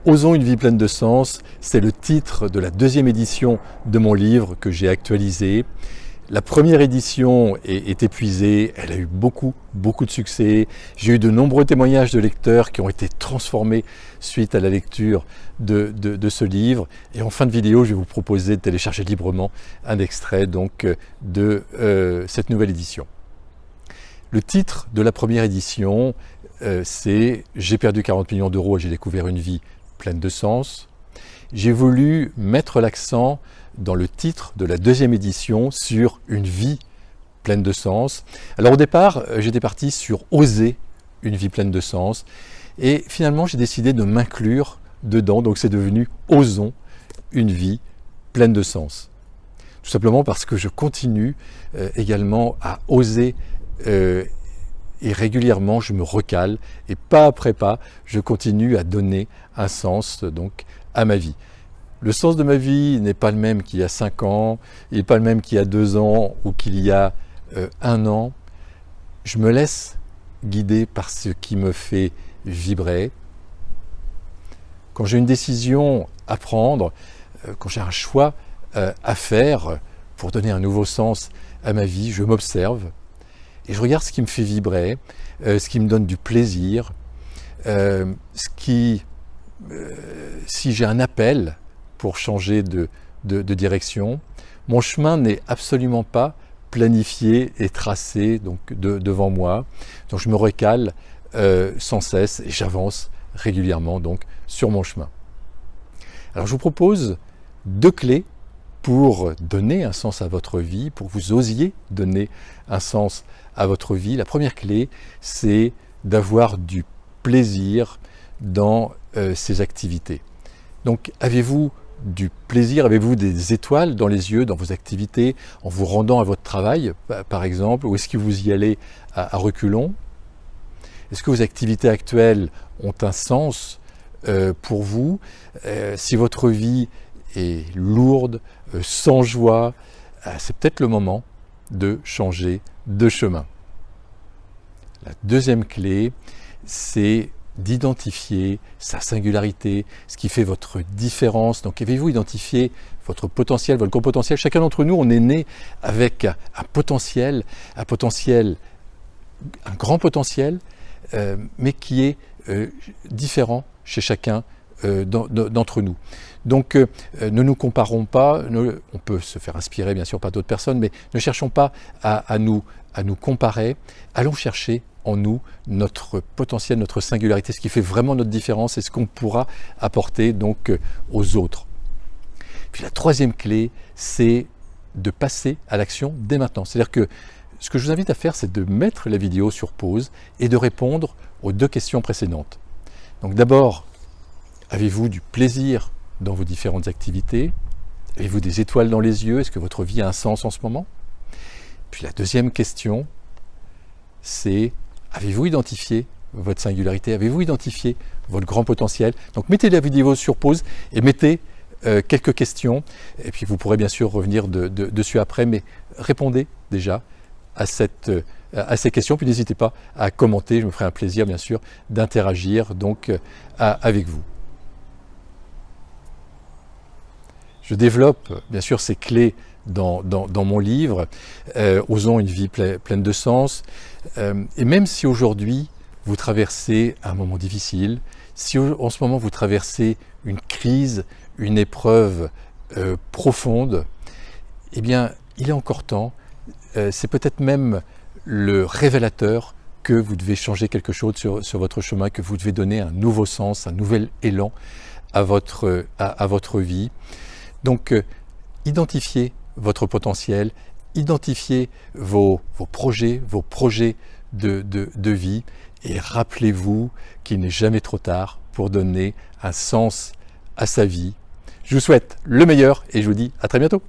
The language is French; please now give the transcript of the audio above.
Osons une vie pleine de sens, c'est le titre de la deuxième édition de mon livre que j'ai actualisé. La première édition est épuisée, elle a eu beaucoup de succès. J'ai eu de nombreux témoignages de lecteurs qui ont été transformés suite à la lecture de ce livre. Et en fin de vidéo, je vais vous proposer de télécharger librement un extrait donc, de cette nouvelle édition. Le titre de la première édition, c'est « J'ai perdu 40 millions d'euros et j'ai découvert une vie pleine de sens ». J'ai voulu mettre l'accent dans le titre de la deuxième édition sur une vie pleine de sens. Alors au départ, j'étais parti sur « Oser une vie pleine de sens » et finalement j'ai décidé de m'inclure dedans, donc c'est devenu « Osons une vie pleine de sens ». Tout simplement parce que je continue également à oser et régulièrement je me recale et pas après pas, je continue à donner un sens donc à ma vie. Le sens de ma vie n'est pas le même qu'il y a 5 ans, il n'est pas le même qu'il y a 2 ans ou qu'il y a 1 an. Je me laisse guider par ce qui me fait vibrer. Quand j'ai une décision à prendre, quand j'ai un choix à faire pour donner un nouveau sens à ma vie, je m'observe et je regarde ce qui me fait vibrer, ce qui me donne du plaisir, si j'ai un appel pour changer de direction. Mon chemin n'est absolument pas planifié et tracé donc, devant moi. Donc je me recale sans cesse et j'avance régulièrement donc, sur mon chemin. Alors je vous propose 2 clés pour donner un sens à votre vie, pour que vous osiez donner un sens à votre vie. La première clé, c'est d'avoir du plaisir dans ces activités. Donc avez-vous du plaisir, avez-vous des étoiles dans les yeux, dans vos activités, en vous rendant à votre travail, par exemple, ou est-ce que vous y allez à reculons? Est-ce que vos activités actuelles ont un sens pour vous? Si votre vie est lourde, sans joie, c'est peut-être le moment de changer de chemin. La deuxième clé, c'est d'identifier sa singularité, ce qui fait votre différence. Donc avez-vous identifié votre potentiel, votre gros potentiel? Chacun d'entre nous, on est né avec un potentiel, un grand potentiel, mais qui est différent chez chacun d'entre nous. Donc ne nous comparons pas, on peut se faire inspirer bien sûr par d'autres personnes, mais ne cherchons pas à nous comparer, allons chercher en nous notre potentiel, notre singularité, ce qui fait vraiment notre différence et ce qu'on pourra apporter donc aux autres. Puis la troisième clé, c'est de passer à l'action dès maintenant. C'est-à-dire que ce que je vous invite à faire, c'est de mettre la vidéo sur pause et de répondre aux 2 questions précédentes. Donc d'abord, avez-vous du plaisir dans vos différentes activités? Avez-vous des étoiles dans les yeux? Est-ce que votre vie a un sens en ce moment? Puis la deuxième question, c'est avez-vous identifié votre singularité? Avez-vous identifié votre grand potentiel? Donc mettez la vidéo sur pause et mettez quelques questions. Et puis vous pourrez bien sûr revenir dessus après, mais répondez déjà à ces questions. Puis n'hésitez pas à commenter, je me ferai un plaisir bien sûr d'interagir donc avec vous. Je développe bien sûr ces clés dans mon livre, Osons une vie pleine de sens. Et même si aujourd'hui vous traversez un moment difficile, si en ce moment vous traversez une crise, une épreuve profonde, eh bien il est encore temps, c'est peut-être même le révélateur que vous devez changer quelque chose sur votre chemin, que vous devez donner un nouveau sens, un nouvel élan à votre vie. Donc identifiez votre potentiel, identifiez vos projets de vie et rappelez-vous qu'il n'est jamais trop tard pour donner un sens à sa vie. Je vous souhaite le meilleur et je vous dis à très bientôt.